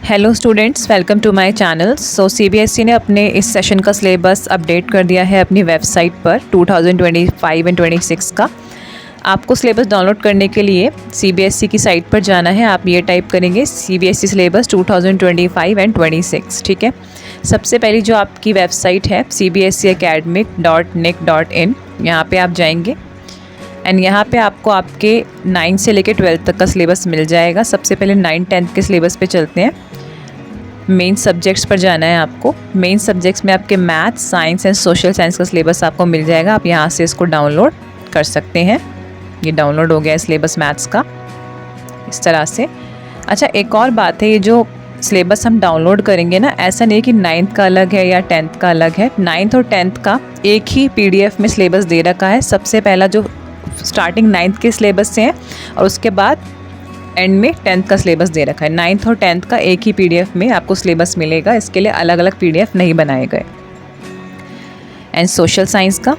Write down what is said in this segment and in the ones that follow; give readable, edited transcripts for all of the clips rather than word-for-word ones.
Hello students, welcome to my channel. CBSE ने अपने इस सेशन का सिलेबस अपडेट कर दिया है अपनी वेबसाइट पर 2025 एंड 26 का। आपको सिलेबस डाउनलोड करने के लिए सीबीएसई की साइट पर जाना है। आप ये टाइप करेंगे सीबीएसई सिलेबस 2025 एंड 26, ठीक है। सबसे पहली जो आपकी वेबसाइट है cbseacademic.nic.in, यहाँ पे आप जाएंगे एंड यहाँ पे आपको आपके 9 से लेकर 12 तक का सिलेबस मिल जाएगा। सबसे पहले 9-10 के सिलेबस पे चलते हैं। मेन सब्जेक्ट्स पर जाना है आपको। मेन सब्जेक्ट्स में आपके maths, science and social science का सिलेबस आपको मिल जाएगा। आप यहाँ से इसको डाउनलोड कर सकते हैं। ये डाउनलोड हो गया है सिलेबस मैथ्स का इस तरह से। अच्छा, एक और बात है, ये जो सिलेबस हम डाउनलोड करेंगे ना, ऐसा नहीं कि 9th का अलग है या 10th का अलग है। 9th और 10th का एक ही PDF में सिलेबस दे रखा है। सबसे पहला जो स्टार्टिंग 9th के सिलेबस से है और उसके बाद एंड में 10th का सिलेबस दे रखा है। 9th और 10th का एक ही PDF में आपको सिलेबस मिलेगा। इसके लिए अलग अलग PDF नहीं बनाए गए। एंड सोशल साइंस का,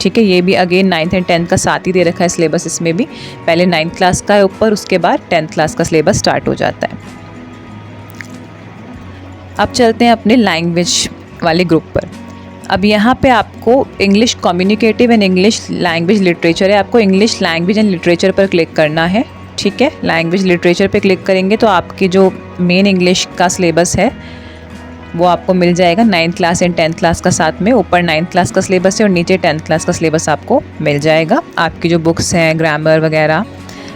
ठीक है, ये भी अगेन 9th एंड 10th का साथ ही दे रखा है सिलेबस। इसमें भी पहले 9th क्लास का है ऊपर, उसके बाद 10th क्लास का सिलेबस स्टार्ट हो जाता है। अब चलते हैं अपने लैंग्वेज वाले ग्रुप पर। अब यहाँ पे आपको English communicative and English language literature है। आपको इंग्लिश लैंग्वेज एंड लिटरेचर पर क्लिक करना है, ठीक है। लैंग्वेज लिटरेचर पे क्लिक करेंगे तो आपकी जो मेन इंग्लिश का सिलेबस है वो आपको मिल जाएगा 9th class and 10th class का साथ में। ऊपर 9th क्लास का सिलेबस है और नीचे 10th क्लास का सिलेबस आपको मिल जाएगा। आपकी जो बुक्स हैं, ग्रामर वगैरह,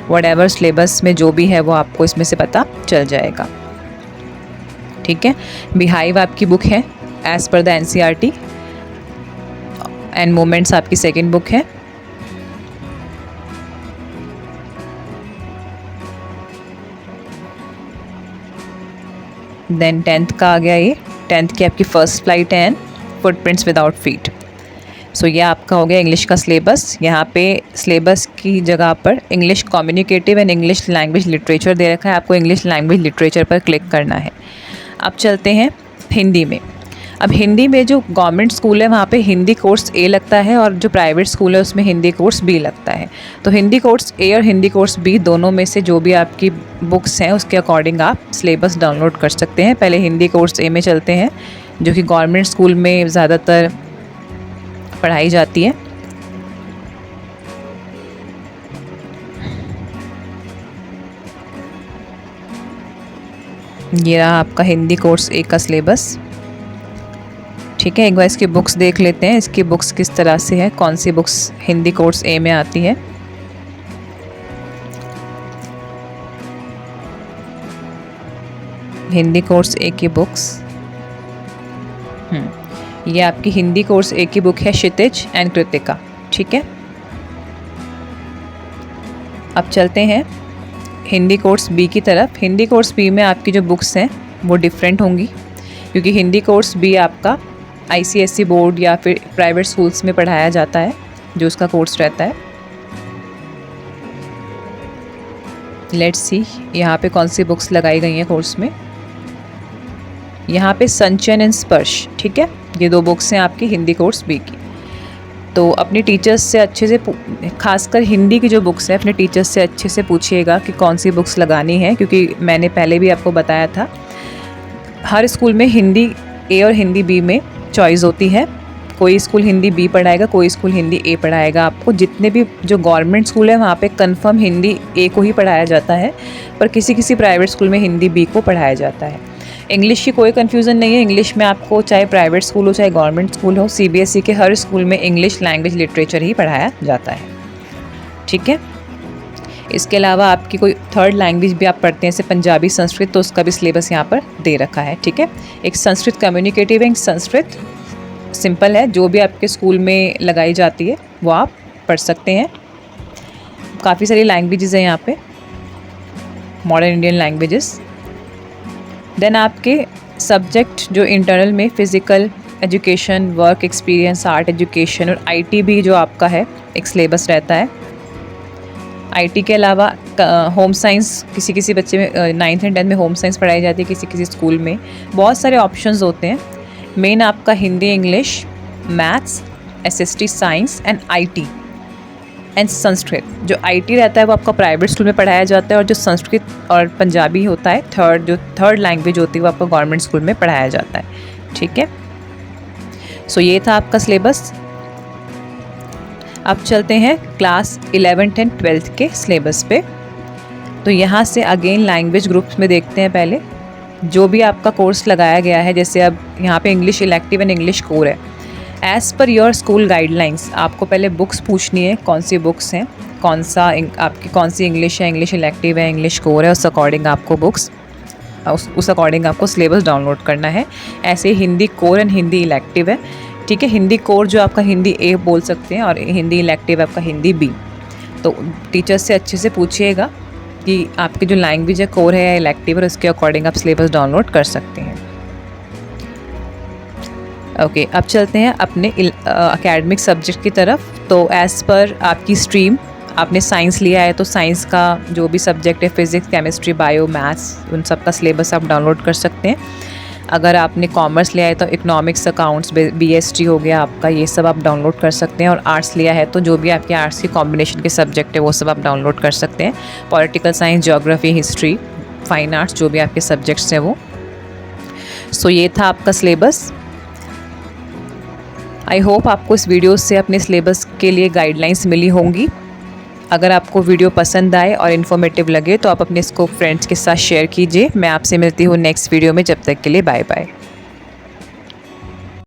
व्हाटएवर सिलेबस में जो भी है वो आपको इसमें से पता चल जाएगा, ठीक है। बिहाइव आपकी बुक है एज़ पर द NCERT एंड मोमेंट्स आपकी सेकेंड बुक है। देन 10th का आ गया, ये 10th की आपकी फर्स्ट फ्लाइट है एंड फुटप्रिंट्स विदाउट फीट। सो ये आपका हो गया इंग्लिश का सिलेबस। यहाँ पे सिलेबस की जगह पर English communicative and English language literature दे रखा है। आपको इंग्लिश लैंग्वेज लिटरेचर पर क्लिक करना है। अब चलते हैं हिंदी में। अब हिंदी में जो गवर्नमेंट स्कूल है वहाँ पे हिंदी कोर्स A लगता है और जो प्राइवेट स्कूल है उसमें हिंदी कोर्स B लगता है। तो हिंदी कोर्स A और हिंदी कोर्स B दोनों में से जो भी आपकी बुक्स हैं उसके अकॉर्डिंग आप सिलेबस डाउनलोड कर सकते हैं। पहले हिंदी कोर्स A में चलते हैं, जो कि गवर्नमेंट स्कूल में ज़्यादातर पढ़ाई जाती है। ये रहा आपका हिंदी कोर्स A का सिलेबस, ठीक है। एक बार इसकी बुक्स देख लेते हैं, इसकी बुक्स किस तरह से है, कौन सी बुक्स हिंदी कोर्स A में आती है। हिंदी कोर्स A की बुक्स, ये आपकी हिंदी कोर्स A की बुक है क्षितिज एंड कृतिका, ठीक है। अब चलते हैं हिंदी कोर्स B की तरफ। हिंदी कोर्स B में आपकी जो बुक्स हैं वो डिफरेंट होंगी, क्योंकि हिंदी कोर्स B आपका ICSE बोर्ड या फिर प्राइवेट स्कूल्स में पढ़ाया जाता है, जो उसका कोर्स रहता है। लेट्स सी यहाँ पे कौन सी बुक्स लगाई गई हैं कोर्स में। यहाँ पे संचयन एंड स्पर्श, ठीक है, ये 2 बुक्स हैं आपकी हिंदी कोर्स B की। तो अपने टीचर्स से अच्छे से, खासकर हिंदी की जो बुक्स हैं, अपने टीचर्स से अच्छे से पूछिएगा कि कौन सी बुक्स लगानी है, क्योंकि मैंने पहले भी आपको बताया था हर स्कूल में हिंदी A और हिंदी B में चॉइस होती है। कोई स्कूल हिंदी B पढ़ाएगा, कोई स्कूल हिंदी A पढ़ाएगा। आपको जितने भी जो गवर्नमेंट स्कूल है वहाँ पे कंफर्म हिंदी A को ही पढ़ाया जाता है, पर किसी किसी प्राइवेट स्कूल में हिंदी B को पढ़ाया जाता है। इंग्लिश की कोई कन्फ्यूज़न नहीं है। इंग्लिश में आपको चाहे प्राइवेट स्कूल हो चाहे गवर्नमेंट स्कूल हो, CBSE के हर स्कूल में इंग्लिश लैंग्वेज लिटरेचर ही पढ़ाया जाता है, ठीक है। इसके अलावा आपकी कोई थर्ड लैंग्वेज भी आप पढ़ते हैं, जैसे पंजाबी, संस्कृत, तो उसका भी सिलेबस यहाँ पर दे रखा है, ठीक है। एक Sanskrit communicative and Sanskrit simple है, जो भी आपके स्कूल में लगाई जाती है वो आप पढ़ सकते हैं। काफ़ी सारी लैंग्वेजेस हैं यहाँ पे, मॉडर्न इंडियन लैंग्वेजेस। देन आपके सब्जेक्ट जो इंटरनल में physical education, work experience, art education और IT भी जो आपका है एक सिलेबस रहता है। IT के अलावा होम साइंस किसी किसी बच्चे में 9th एंड 10th में होम साइंस पढ़ाई जाती है, किसी किसी स्कूल में। बहुत सारे ऑप्शंस होते हैं। मेन आपका Hindi, English, maths, SST science and IT, and Sanskrit. जो IT रहता है वो आपका प्राइवेट स्कूल में पढ़ाया जाता है, और जो संस्कृत और पंजाबी होता है थर्ड लैंग्वेज होती है वो आपको गवर्नमेंट स्कूल में पढ़ाया जाता है, ठीक है। सो ये था आपका सिलेबस। अब चलते हैं क्लास 11th एंड 12th के सिलेबस पे। तो यहाँ से अगेन लैंग्वेज ग्रुप्स में देखते हैं पहले जो भी आपका कोर्स लगाया गया है। जैसे अब यहाँ पे English elective and English core है। As per your school guidelines आपको पहले बुक्स पूछनी है, कौन सी बुक्स हैं, आपकी कौन सी इंग्लिश है, इंग्लिश इलेक्टिव है, इंग्लिश कोर है, उस अकॉर्डिंग आपको बुक्स उस अकॉर्डिंग आपको सिलेबस डाउनलोड करना है। ऐसे ही Hindi core and Hindi elective है, ठीक है। हिंदी कोर जो आपका हिंदी A बोल सकते हैं, और हिंदी इलेक्टिव आपका हिंदी B। तो टीचर से अच्छे से पूछिएगा कि आपकी जो लैंग्वेज है कोर है या इलेक्टिव है, उसके अकॉर्डिंग आप सिलेबस डाउनलोड कर सकते हैं। ओके, अब चलते हैं अपने एकेडमिक सब्जेक्ट की तरफ। तो एज़ पर आपकी स्ट्रीम, आपने साइंस लिया है तो साइंस का जो भी सब्जेक्ट है, फिज़िक्स, केमिस्ट्री, बायो, मैथ्स, उन सब का सिलेबस आप डाउनलोड कर सकते हैं। अगर आपने कॉमर्स लिया है तो इकोनॉमिक्स, अकाउंट्स, BST हो गया आपका, ये सब आप डाउनलोड कर सकते हैं। और आर्ट्स लिया है तो जो भी आपके आर्ट्स की कॉम्बिनेशन के सब्जेक्ट है वो सब आप डाउनलोड कर सकते हैं। Political science, geography, history, fine arts, जो भी आपके सब्जेक्ट्स हैं वो। सो ये था आपका सिलेबस। आई होप आपको इस वीडियो से अपने सिलेबस के लिए गाइडलाइंस मिली होंगी। अगर आपको वीडियो पसंद आए और इन्फॉर्मेटिव लगे तो आप अपने इसको फ्रेंड्स के साथ शेयर कीजिए। मैं आपसे मिलती हूँ नेक्स्ट वीडियो में, जब तक के लिए बाय बाय।